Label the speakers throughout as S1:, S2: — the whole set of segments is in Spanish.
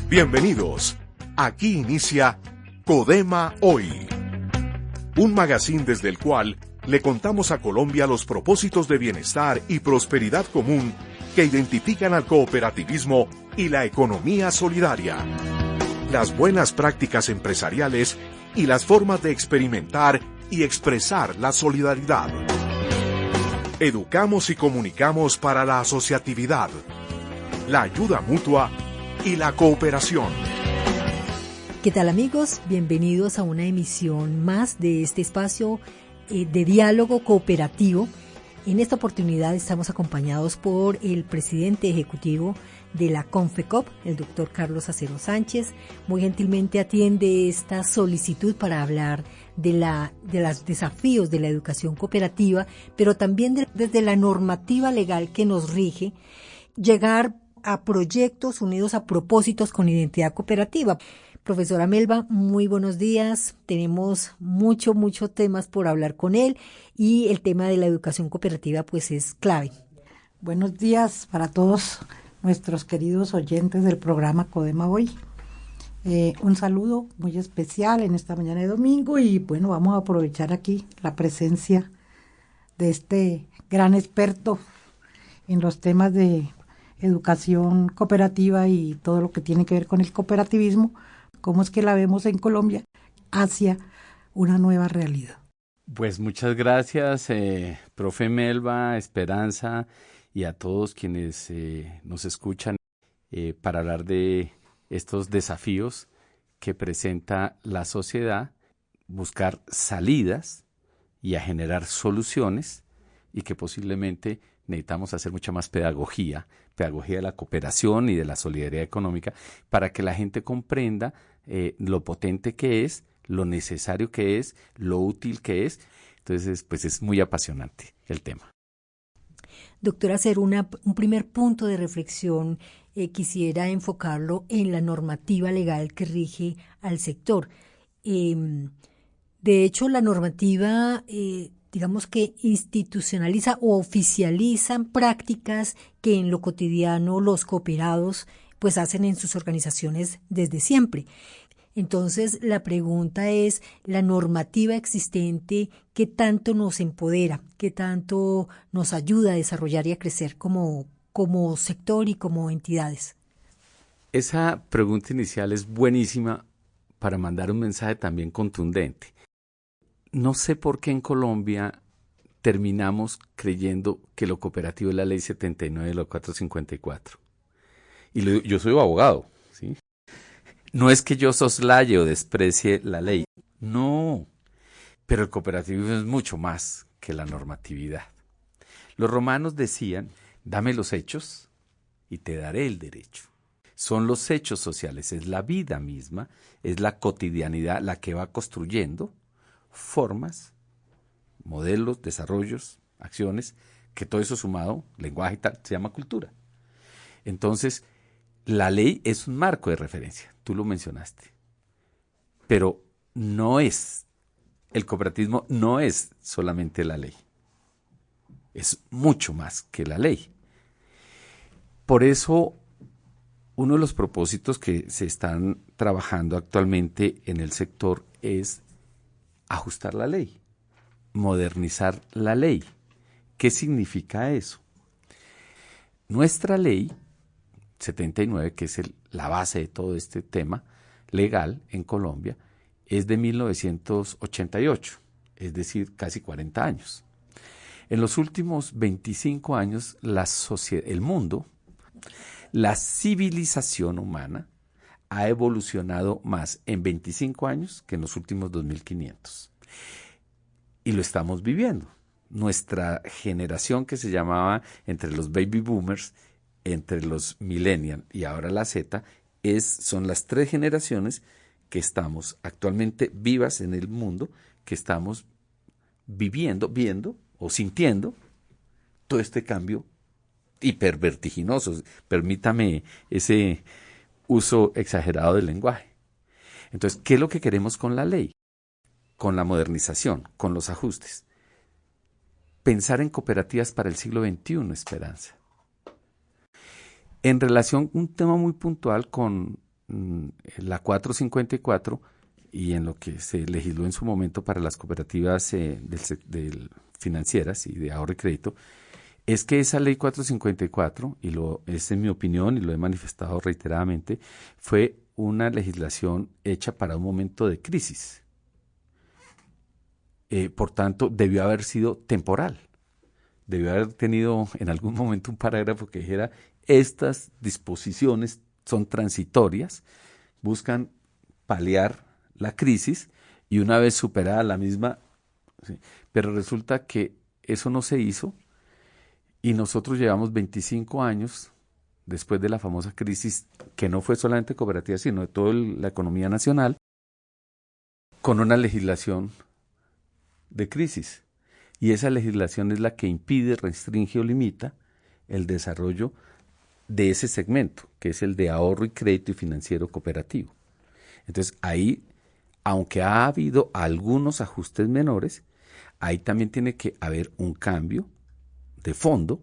S1: Bienvenidos. Aquí inicia Codema Hoy, un magazine desde el cual le contamos a Colombia los propósitos de bienestar y prosperidad común que identifican al cooperativismo y la economía solidaria, las buenas prácticas empresariales y las formas de experimentar y expresar la solidaridad. Educamos y comunicamos para la asociatividad, la ayuda mutua y la cooperación.
S2: ¿Qué tal, amigos? Bienvenidos a una emisión más de este espacio de diálogo cooperativo. En esta oportunidad estamos acompañados por el presidente ejecutivo de la Confecop, el doctor Carlos Acero Sánchez. Muy gentilmente atiende esta solicitud para hablar de los desafíos de la educación cooperativa, pero también desde la normativa legal que nos rige, llegar a proyectos unidos a propósitos con identidad cooperativa. Profesora Melba, muy buenos días. Tenemos muchos temas por hablar con él y el tema de la educación cooperativa pues es clave.
S3: Buenos días para todos nuestros queridos oyentes del programa Codema Hoy. Un saludo muy especial en esta mañana de domingo y bueno, vamos a aprovechar aquí la presencia de este gran experto en los temas de educación cooperativa y todo lo que tiene que ver con el cooperativismo, cómo es que la vemos en Colombia hacia una nueva realidad.
S4: Pues muchas gracias, profe Melba, Esperanza y a todos quienes nos escuchan para hablar de estos desafíos que presenta la sociedad, buscar salidas y a generar soluciones y que posiblemente necesitamos hacer mucha más pedagogía de la cooperación y de la solidaridad económica para que la gente comprenda lo potente que es, lo necesario que es, lo útil que es. Entonces, pues es muy apasionante el tema.
S2: Doctora, hacer un primer punto de reflexión, quisiera enfocarlo en la normativa legal que rige al sector. De hecho, la normativa digamos que institucionaliza o oficializan prácticas que en lo cotidiano los cooperados pues hacen en sus organizaciones desde siempre. Entonces la pregunta es, la normativa existente, ¿qué tanto nos empodera? ¿Qué tanto nos ayuda a desarrollar y a crecer como sector y como entidades?
S4: Esa pregunta inicial es buenísima para mandar un mensaje también contundente. No sé por qué en Colombia terminamos creyendo que lo cooperativo es la ley 79 de la 454. Y yo soy abogado, ¿sí? No es que yo soslaye o desprecie la ley, no. Pero el cooperativismo es mucho más que la normatividad. Los romanos decían, dame los hechos y te daré el derecho. Son los hechos sociales, es la vida misma, es la cotidianidad la que va construyendo formas, modelos, desarrollos, acciones, que todo eso sumado, lenguaje y tal, se llama cultura. Entonces, la ley es un marco de referencia, tú lo mencionaste, pero el cooperativismo no es solamente la ley, es mucho más que la ley. Por eso, uno de los propósitos que se están trabajando actualmente en el sector es ajustar la ley, modernizar la ley. ¿Qué significa eso? Nuestra ley 79, que es la base de todo este tema legal en Colombia, es de 1988, es decir, casi 40 años. En los últimos 25 años, el mundo, la civilización humana, ha evolucionado más en 25 años que en los últimos 2500. Y lo estamos viviendo. Nuestra generación, que se llamaba entre los baby boomers, entre los millennials y ahora la Z, son las tres generaciones que estamos actualmente vivas en el mundo, que estamos viendo o sintiendo todo este cambio hipervertiginoso. Permítame ese uso exagerado del lenguaje. Entonces, ¿qué es lo que queremos con la ley? Con la modernización, con los ajustes. pensar en cooperativas para el siglo XXI, Esperanza. En relación a un tema muy puntual con la 454 y en lo que se legisló en su momento para las cooperativas financieras y de ahorro y crédito, es que esa ley 454, es en mi opinión y lo he manifestado reiteradamente, fue una legislación hecha para un momento de crisis. Por tanto, debió haber sido temporal. Debió haber tenido en algún momento un parágrafo que dijera: estas disposiciones son transitorias, buscan paliar la crisis y una vez superada la misma, ¿sí? Pero resulta que eso no se hizo y nosotros llevamos 25 años después de la famosa crisis, que no fue solamente cooperativa, sino de toda la economía nacional, con una legislación de crisis. Y esa legislación es la que impide, restringe o limita el desarrollo de ese segmento, que es el de ahorro y crédito y financiero cooperativo. Entonces ahí, aunque ha habido algunos ajustes menores, ahí también tiene que haber un cambio de fondo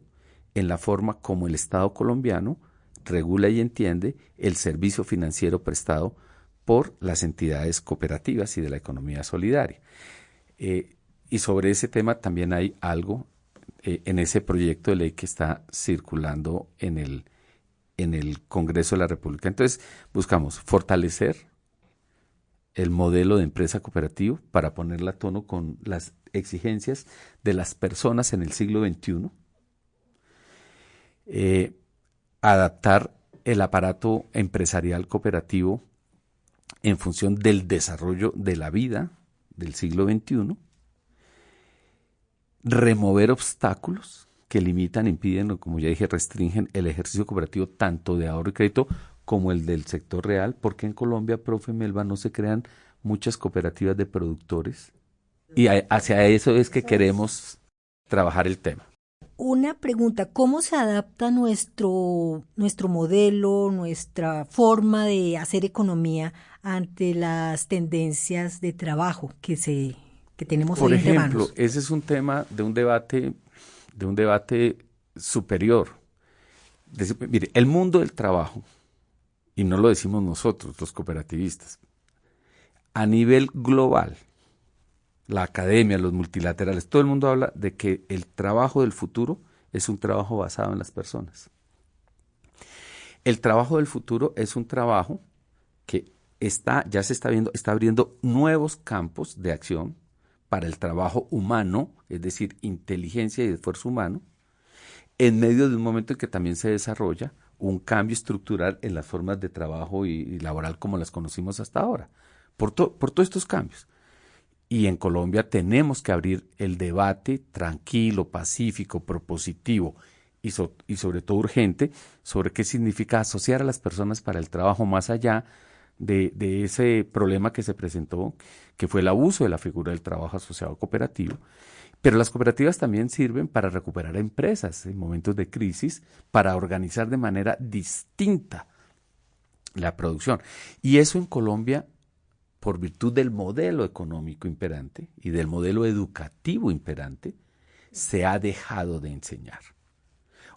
S4: en la forma como el Estado colombiano regula y entiende el servicio financiero prestado por las entidades cooperativas y de la economía solidaria. Y sobre ese tema también hay algo en ese proyecto de ley que está circulando en el Congreso de la República. Entonces buscamos fortalecer el modelo de empresa cooperativo para ponerla a tono con las exigencias de las personas en el siglo XXI, adaptar el aparato empresarial cooperativo en función del desarrollo de la vida del siglo XXI, remover obstáculos que limitan, impiden o, como ya dije, restringen el ejercicio cooperativo tanto de ahorro y crédito como el del sector real, porque en Colombia, profe Melba, no se crean muchas cooperativas de productores y hacia eso es que queremos trabajar el tema.
S2: Una pregunta: ¿cómo se adapta nuestro modelo, nuestra forma de hacer economía ante las tendencias de trabajo que tenemos hoy entre manos?
S4: Por ejemplo, ese es un tema de un debate superior. Mire, el mundo del trabajo, y no lo decimos nosotros, los cooperativistas, a nivel global, la academia, los multilaterales, todo el mundo habla de que el trabajo del futuro es un trabajo basado en las personas. El trabajo del futuro es un trabajo que ya se está viendo, está abriendo nuevos campos de acción para el trabajo humano, es decir, inteligencia y esfuerzo humano, en medio de un momento en que también se desarrolla un cambio estructural en las formas de trabajo y laboral como las conocimos hasta ahora, por todos estos cambios. Y en Colombia tenemos que abrir el debate tranquilo, pacífico, propositivo y sobre todo urgente sobre qué significa asociar a las personas para el trabajo más allá de ese problema que se presentó, que fue el abuso de la figura del trabajo asociado cooperativo. Pero las cooperativas también sirven para recuperar empresas en momentos de crisis, para organizar de manera distinta la producción. Y eso en Colombia, por virtud del modelo económico imperante y del modelo educativo imperante, se ha dejado de enseñar.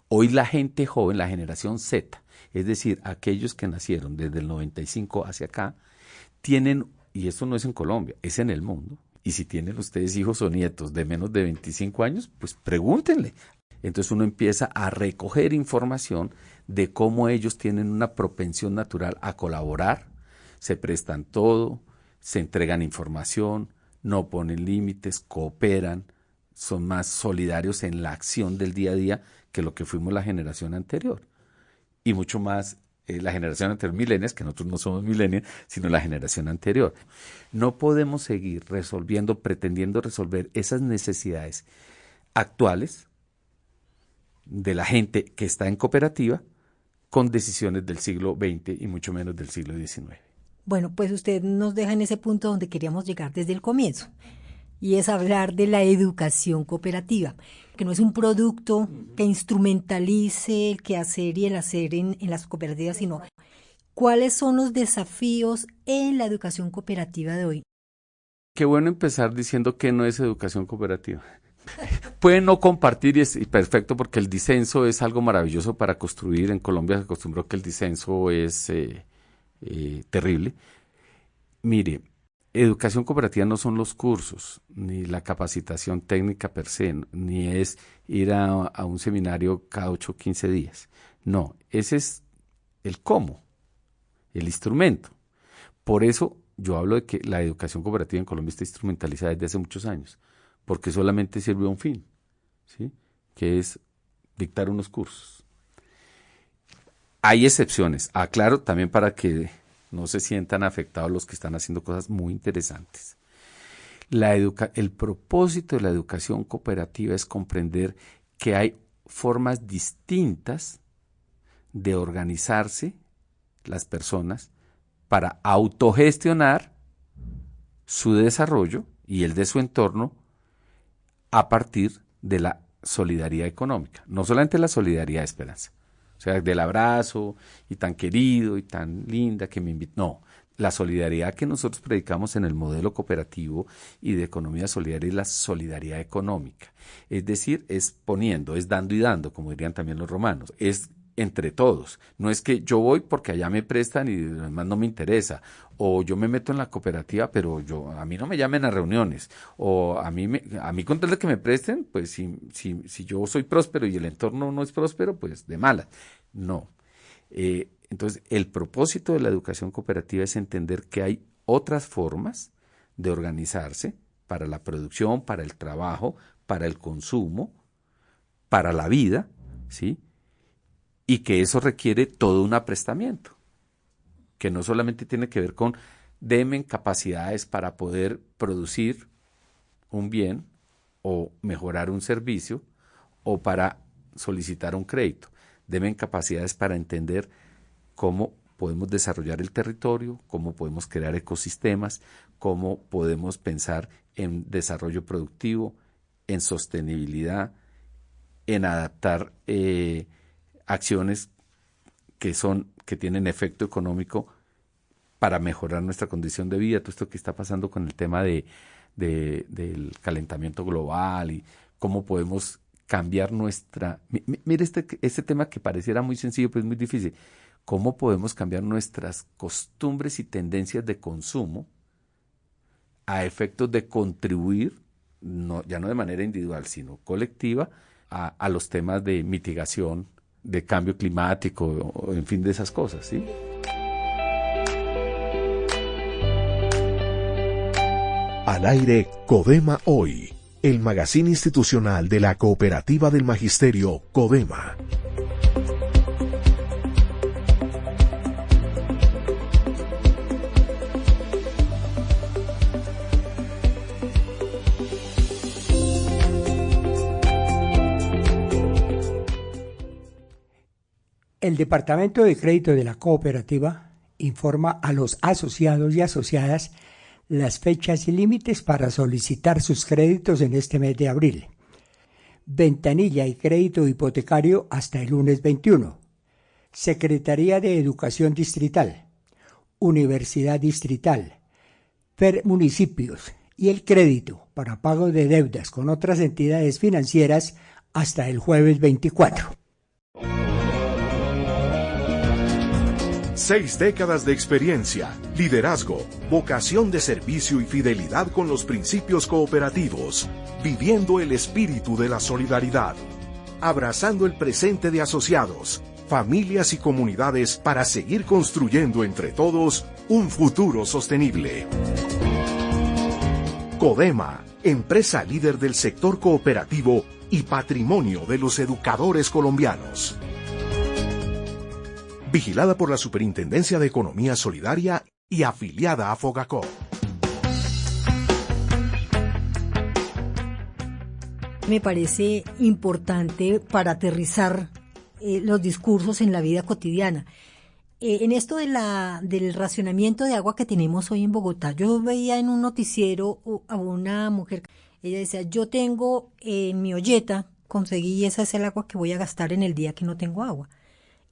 S4: Hoy la gente joven, la generación Z, es decir, aquellos que nacieron desde el 95 hacia acá, tienen, y esto no es en Colombia, es en el mundo, y si tienen ustedes hijos o nietos de menos de 25 años, pues pregúntenle. Entonces uno empieza a recoger información de cómo ellos tienen una propensión natural a colaborar, se prestan todo, se entregan información, no ponen límites, cooperan, son más solidarios en la acción del día a día que lo que fuimos la generación anterior. Y mucho más la generación anterior, millennials, que nosotros no somos millennials, sino la generación anterior. No podemos seguir pretendiendo resolver esas necesidades actuales de la gente que está en cooperativa con decisiones del siglo XX y mucho menos del siglo XIX.
S2: Bueno, pues usted nos deja en ese punto donde queríamos llegar desde el comienzo, y es hablar de la educación cooperativa, que no es un producto que instrumentalice el quehacer y el hacer en las cooperativas, sino cuáles son los desafíos en la educación cooperativa de hoy.
S4: Qué bueno empezar diciendo que no es educación cooperativa, pueden no compartir y perfecto, porque el disenso es algo maravilloso para construir. En Colombia se acostumbró que el disenso es terrible. Mire, educación cooperativa no son los cursos, ni la capacitación técnica per se, ni es ir a un seminario cada 8 o 15 días. No, ese es el cómo, el instrumento. Por eso yo hablo de que la educación cooperativa en Colombia está instrumentalizada desde hace muchos años, porque solamente sirve a un fin, ¿sí? Que es dictar unos cursos. Hay excepciones, aclaro también para que no se sientan afectados los que están haciendo cosas muy interesantes. El propósito de la educación cooperativa es comprender que hay formas distintas de organizarse las personas para autogestionar su desarrollo y el de su entorno a partir de la solidaridad económica. No solamente la solidaridad de esperanza, o sea, del abrazo y tan querido y tan linda que me invita. No, la solidaridad que nosotros predicamos en el modelo cooperativo y de economía solidaria es la solidaridad económica. Es decir, es poniendo, es dando y dando, como dirían también los romanos. Es entre todos. No es que yo voy porque allá me prestan y además no me interesa, o yo me meto en la cooperativa pero a mí no me llamen a reuniones, o a mí con tal de que me presten, pues si yo soy próspero y el entorno no es próspero, pues de malas. No. Entonces el propósito de la educación cooperativa es entender que hay otras formas de organizarse para la producción, para el trabajo, para el consumo, para la vida, ¿sí? Y que eso requiere todo un aprestamiento, que no solamente tiene que ver con denme capacidades para poder producir un bien o mejorar un servicio o para solicitar un crédito. Denme capacidades para entender cómo podemos desarrollar el territorio, cómo podemos crear ecosistemas, cómo podemos pensar en desarrollo productivo, en sostenibilidad, en adaptar acciones que tienen efecto económico para mejorar nuestra condición de vida. Todo esto que está pasando con el tema del calentamiento global y cómo podemos cambiar mire este tema que pareciera muy sencillo, pero es muy difícil. ¿Cómo podemos cambiar nuestras costumbres y tendencias de consumo a efectos de contribuir, ya no de manera individual, sino colectiva, a los temas de mitigación, de cambio climático, o en fin, de esas cosas, ¿sí?
S1: Al aire, Codema Hoy, el magazine institucional de la Cooperativa del Magisterio, Codema.
S5: El Departamento de Crédito de la Cooperativa informa a los asociados y asociadas las fechas y límites para solicitar sus créditos en este mes de abril. Ventanilla y crédito hipotecario hasta el lunes 21. Secretaría de Educación Distrital, Universidad Distrital, municipios y el crédito para pago de deudas con otras entidades financieras hasta el jueves 24.
S1: 6 décadas de experiencia, liderazgo, vocación de servicio y fidelidad con los principios cooperativos, viviendo el espíritu de la solidaridad, abrazando el presente de asociados, familias y comunidades para seguir construyendo entre todos un futuro sostenible. Codema, empresa líder del sector cooperativo y patrimonio de los educadores colombianos. Vigilada por la Superintendencia de Economía Solidaria y afiliada a Fogacop.
S2: Me parece importante para aterrizar los discursos en la vida cotidiana. En esto del racionamiento de agua que tenemos hoy en Bogotá, yo veía en un noticiero a una mujer, ella decía, yo tengo en mi olleta, conseguí, esa es el agua que voy a gastar en el día que no tengo agua.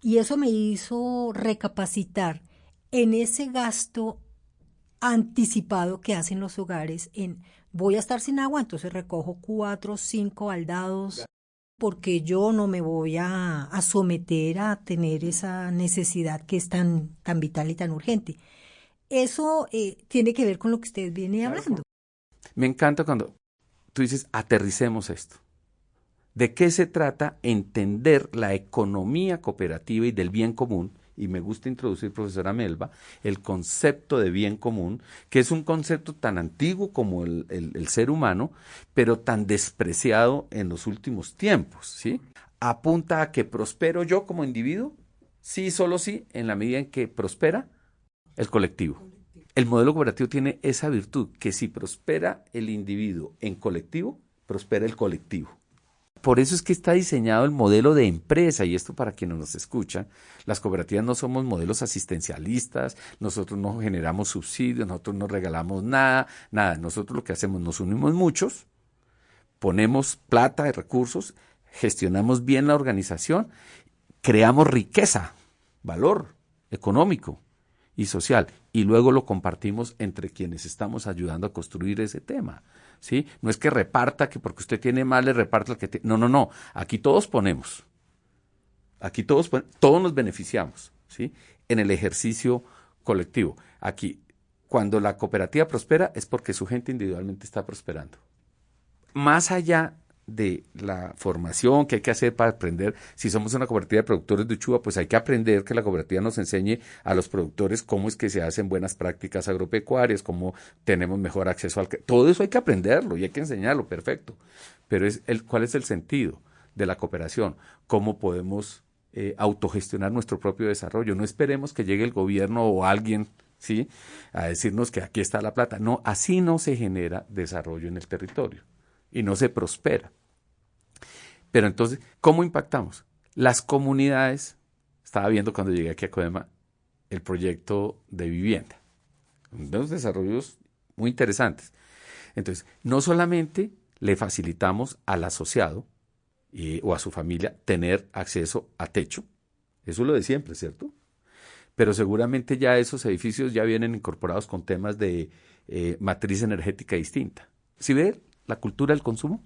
S2: Y eso me hizo recapacitar en ese gasto anticipado que hacen los hogares en voy a estar sin agua, entonces recojo 4 o 5 baldados porque yo no me voy a someter a tener esa necesidad que es tan vital y tan urgente. Eso tiene que ver con lo que usted viene hablando.
S4: Me encanta cuando tú dices, aterricemos esto. ¿De qué se trata entender la economía cooperativa y del bien común? Y me gusta introducir, profesora Melba, el concepto de bien común, que es un concepto tan antiguo como el ser humano, pero tan despreciado en los últimos tiempos, ¿sí? Apunta a que prospero yo como individuo, sí, solo sí, en la medida en que prospera el colectivo. El modelo cooperativo tiene esa virtud, que si prospera el individuo en colectivo, prospera el colectivo. Por eso es que está diseñado el modelo de empresa, y esto para quienes nos escuchan, las cooperativas no somos modelos asistencialistas, nosotros no generamos subsidios, nosotros no regalamos nada, nosotros lo que hacemos, nos unimos muchos, ponemos plata y recursos, gestionamos bien la organización, creamos riqueza, valor económico y social, y luego lo compartimos entre quienes estamos ayudando a construir ese tema, ¿sí? No es que reparta, que porque usted tiene más le reparta el que tiene. No. Aquí todos ponemos. Aquí todos nos beneficiamos, ¿sí? En el ejercicio colectivo. Aquí, cuando la cooperativa prospera, es porque su gente individualmente está prosperando. Más allá de la formación que hay que hacer para aprender, si somos una cooperativa de productores de uchuva, pues hay que aprender que la cooperativa nos enseñe a los productores cómo es que se hacen buenas prácticas agropecuarias, cómo tenemos mejor acceso todo eso hay que aprenderlo y hay que enseñarlo, perfecto. Pero ¿cuál es el sentido de la cooperación? ¿Cómo podemos autogestionar nuestro propio desarrollo? No esperemos que llegue el gobierno o alguien, ¿sí?, a decirnos que aquí está la plata. No, así no se genera desarrollo en el territorio y no se prospera. Pero entonces, ¿cómo impactamos? Las comunidades, estaba viendo cuando llegué aquí a Codema, el proyecto de vivienda. Unos desarrollos muy interesantes. Entonces, no solamente le facilitamos al asociado o a su familia tener acceso a techo, eso es lo de siempre, ¿cierto? Pero seguramente ya esos edificios ya vienen incorporados con temas de matriz energética distinta. ¿Sí ve la cultura del consumo?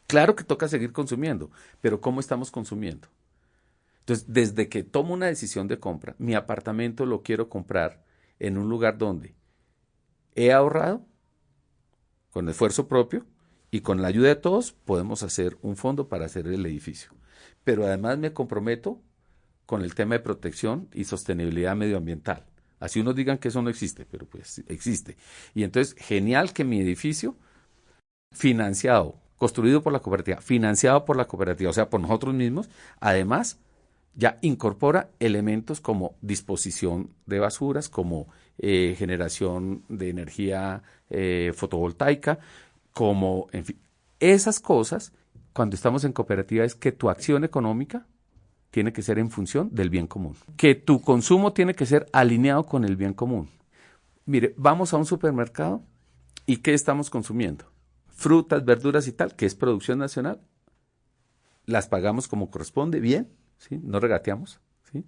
S4: Claro que toca seguir consumiendo, pero ¿cómo estamos consumiendo? Entonces, desde que tomo una decisión de compra, mi apartamento lo quiero comprar en un lugar donde he ahorrado, con esfuerzo propio y con la ayuda de todos, podemos hacer un fondo para hacer el edificio. Pero además me comprometo con el tema de protección y sostenibilidad medioambiental. Así unos digan que eso no existe, pero pues existe. Y entonces, genial que mi edificio, financiado, construido por la cooperativa, financiado por la cooperativa, o sea, por nosotros mismos, además ya incorpora elementos como disposición de basuras, como generación de energía fotovoltaica, como, en fin, esas cosas, cuando estamos en cooperativa, es que tu acción económica tiene que ser en función del bien común, que tu consumo tiene que ser alineado con el bien común. Mire, vamos a un supermercado y ¿qué estamos consumiendo? Frutas, verduras y tal, que es producción nacional, las pagamos como corresponde, bien, ¿sí? No regateamos, ¿sí?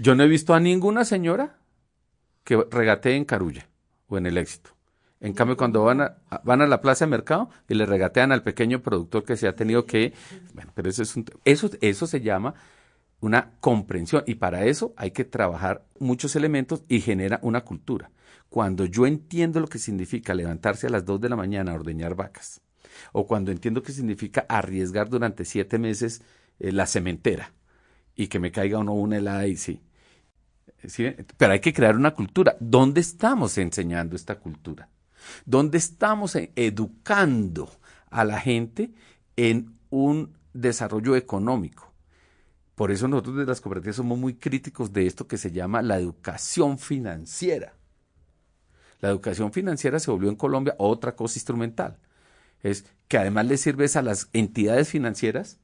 S4: Yo no he visto a ninguna señora que regatee en Carulla o en El Éxito. En cambio, cuando van a la plaza de mercado y le regatean al pequeño productor que se ha tenido que... Bueno, pero eso se llama una comprensión, y para eso hay que trabajar muchos elementos y genera una cultura. Cuando yo entiendo lo que significa levantarse a las 2 de la mañana a ordeñar vacas, o cuando entiendo qué significa arriesgar durante 7 meses la cementera y que me caiga o no una helada y sí. ¿Sí? Pero hay que crear una cultura. ¿Dónde estamos enseñando esta cultura? ¿Dónde estamos educando a la gente en un desarrollo económico? Por eso nosotros de las cooperativas somos muy críticos de esto que se llama la educación financiera. La educación financiera se volvió en Colombia otra cosa instrumental. Es que además le sirve a las entidades financieras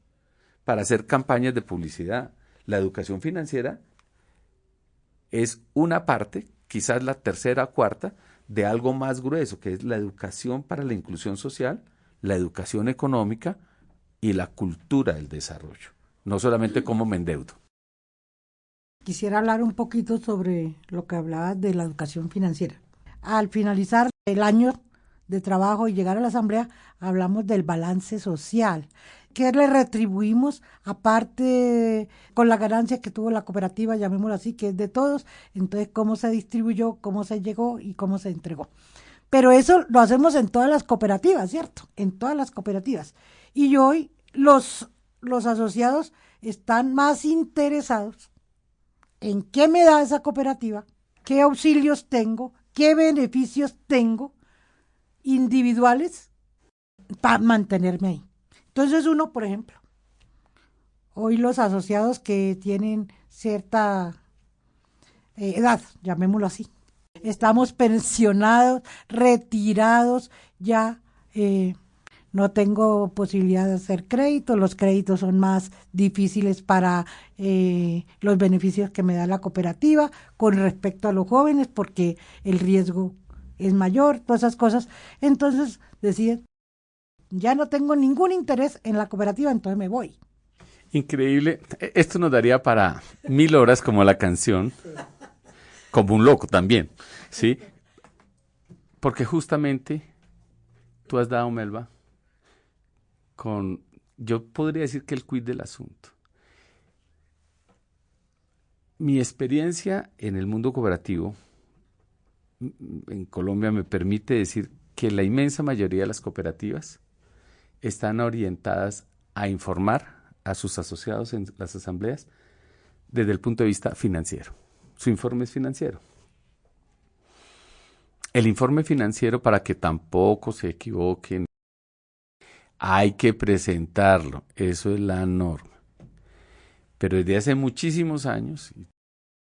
S4: para hacer campañas de publicidad. La educación financiera es una parte, quizás la tercera o cuarta, de algo más grueso, que es la educación para la inclusión social, la educación económica y la cultura del desarrollo. No solamente cómo me endeudo.
S3: Quisiera hablar un poquito sobre lo que hablabas de la educación financiera. Al finalizar el año de trabajo y llegar a la asamblea, hablamos del balance social. ¿Qué le retribuimos aparte con la ganancia que tuvo la cooperativa, llamémoslo así, que es de todos? Entonces, ¿cómo se distribuyó, cómo se llegó y cómo se entregó? Pero eso lo hacemos en todas las cooperativas, ¿cierto? En todas las cooperativas. Y hoy los asociados están más interesados en qué me da esa cooperativa, qué auxilios tengo, qué beneficios tengo individuales para mantenerme ahí. Entonces uno, por ejemplo, hoy los asociados que tienen cierta edad, llamémoslo así, estamos pensionados, retirados, ya no tengo posibilidad de hacer créditos, los créditos son más difíciles para los beneficios que me da la cooperativa con respecto a los jóvenes porque el riesgo es mayor, todas esas cosas. Entonces deciden, ya no tengo ningún interés en la cooperativa, entonces me voy.
S4: Increíble. Esto nos daría para 1000 horas como la canción, como un loco también, ¿sí? Porque justamente tú has dado, Melba, yo podría decir que el quid del asunto. Mi experiencia en el mundo cooperativo en Colombia me permite decir que la inmensa mayoría de las cooperativas están orientadas a informar a sus asociados en las asambleas desde el punto de vista financiero. Su informe es financiero. El informe financiero, para que tampoco se equivoquen, hay que presentarlo, eso es la norma. Pero desde hace muchísimos años,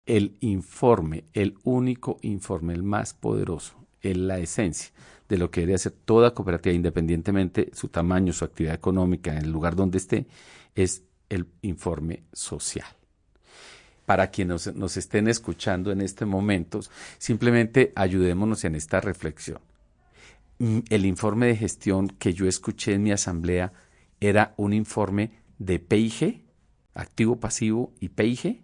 S4: el informe, el único informe, el más poderoso, es la esencia de lo que debería hacer toda cooperativa, independientemente de su tamaño, su actividad económica, en el lugar donde esté, es el informe social. Para quienes nos estén escuchando en este momento, simplemente ayudémonos en esta reflexión. El informe de gestión que yo escuché en mi asamblea era un informe de PIG, activo, pasivo y PIG,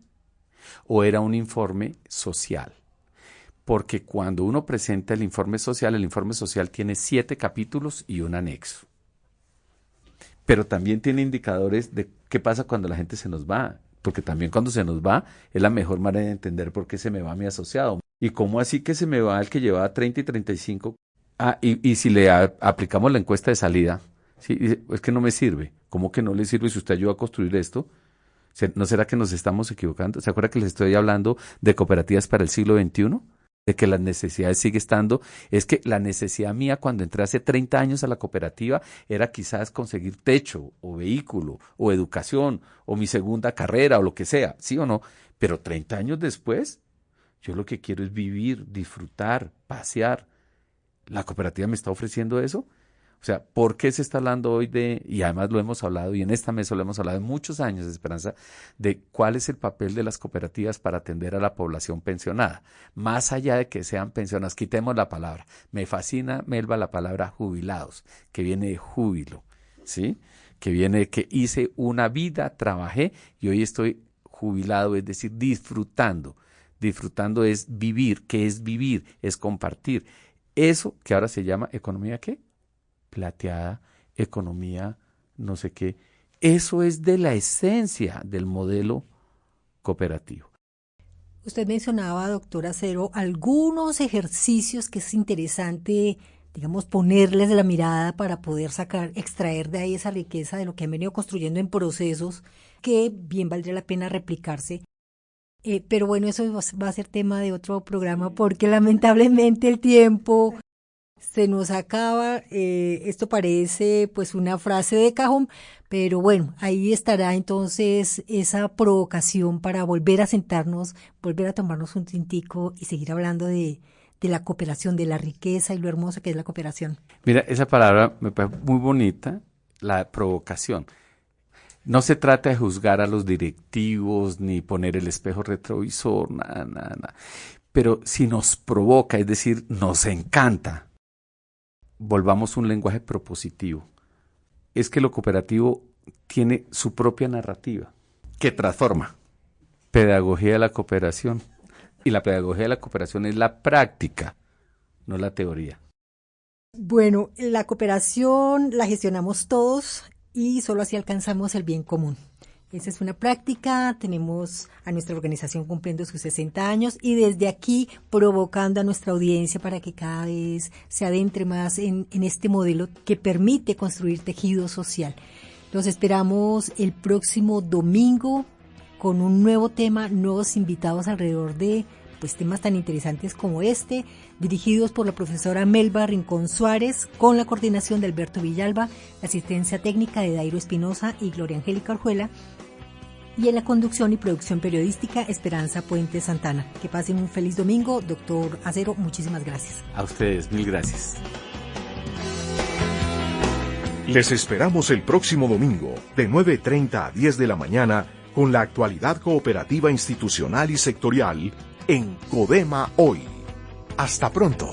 S4: o era un informe social. Porque cuando uno presenta el informe social tiene 7 capítulos y un anexo. Pero también tiene indicadores de qué pasa cuando la gente se nos va. Porque también cuando se nos va es la mejor manera de entender por qué se me va mi asociado. Y cómo así que se me va el que llevaba 30 y 35. Y si le aplicamos la encuesta de salida, ¿sí? Es que no me sirve. ¿Cómo que no le sirve si usted ayudó a construir esto? ¿No será que nos estamos equivocando? ¿Se acuerda que les estoy hablando de cooperativas para el siglo XXI? De que las necesidades sigue estando. Es que la necesidad mía cuando entré hace 30 años a la cooperativa era quizás conseguir techo o vehículo o educación o mi segunda carrera o lo que sea, ¿sí o no? Pero 30 años después, yo lo que quiero es vivir, disfrutar, pasear. ¿La cooperativa me está ofreciendo eso? O sea, ¿por qué se está hablando hoy y además lo hemos hablado, y en esta mesa lo hemos hablado de muchos años, Esperanza, de cuál es el papel de las cooperativas para atender a la población pensionada? Más allá de que sean pensionadas, quitemos la palabra. Me fascina, Melba, la palabra jubilados, que viene de júbilo, ¿sí? Que viene de que hice una vida, trabajé y hoy estoy jubilado, es decir, disfrutando. Disfrutando es vivir. ¿Qué es vivir? Es compartir. Eso que ahora se llama economía, ¿qué? Plateada, economía, no sé qué. Eso es de la esencia del modelo cooperativo.
S2: Usted mencionaba, doctor Acero, algunos ejercicios que es interesante, digamos, ponerles de la mirada para poder extraer de ahí esa riqueza de lo que han venido construyendo en procesos que bien valdría la pena replicarse. Pero bueno, eso va a ser tema de otro programa porque lamentablemente el tiempo se nos acaba. Esto parece pues una frase de cajón, pero bueno, ahí estará entonces esa provocación para volver a sentarnos, volver a tomarnos un tintico y seguir hablando de la cooperación, de la riqueza y lo hermoso que es la cooperación.
S4: Mira, esa palabra me parece muy bonita, la provocación. No se trata de juzgar a los directivos ni poner el espejo retrovisor, nada. Pero si nos provoca, es decir, nos encanta, volvamos un lenguaje propositivo. Es que lo cooperativo tiene su propia narrativa que transforma. Pedagogía de la cooperación. Y la pedagogía de la cooperación es la práctica, no la teoría.
S2: Bueno, la cooperación la gestionamos todos y solo así alcanzamos el bien común. Esa es una práctica, tenemos a nuestra organización cumpliendo sus 60 años y desde aquí provocando a nuestra audiencia para que cada vez se adentre más en este modelo que permite construir tejido social. Los esperamos el próximo domingo con un nuevo tema, nuevos invitados alrededor de temas tan interesantes como este, dirigidos por la profesora Melba Rincón Suárez, con la coordinación de Alberto Villalba, la asistencia técnica de Dairo Espinosa y Gloria Angélica Orjuela, y en la conducción y producción periodística Esperanza Puente Santana. Que pasen un feliz domingo. Doctor Acero, muchísimas gracias.
S4: A ustedes, mil gracias.
S1: Les esperamos el próximo domingo de 9:30 a 10 de la mañana con la actualidad cooperativa institucional y sectorial en Codema Hoy. Hasta pronto.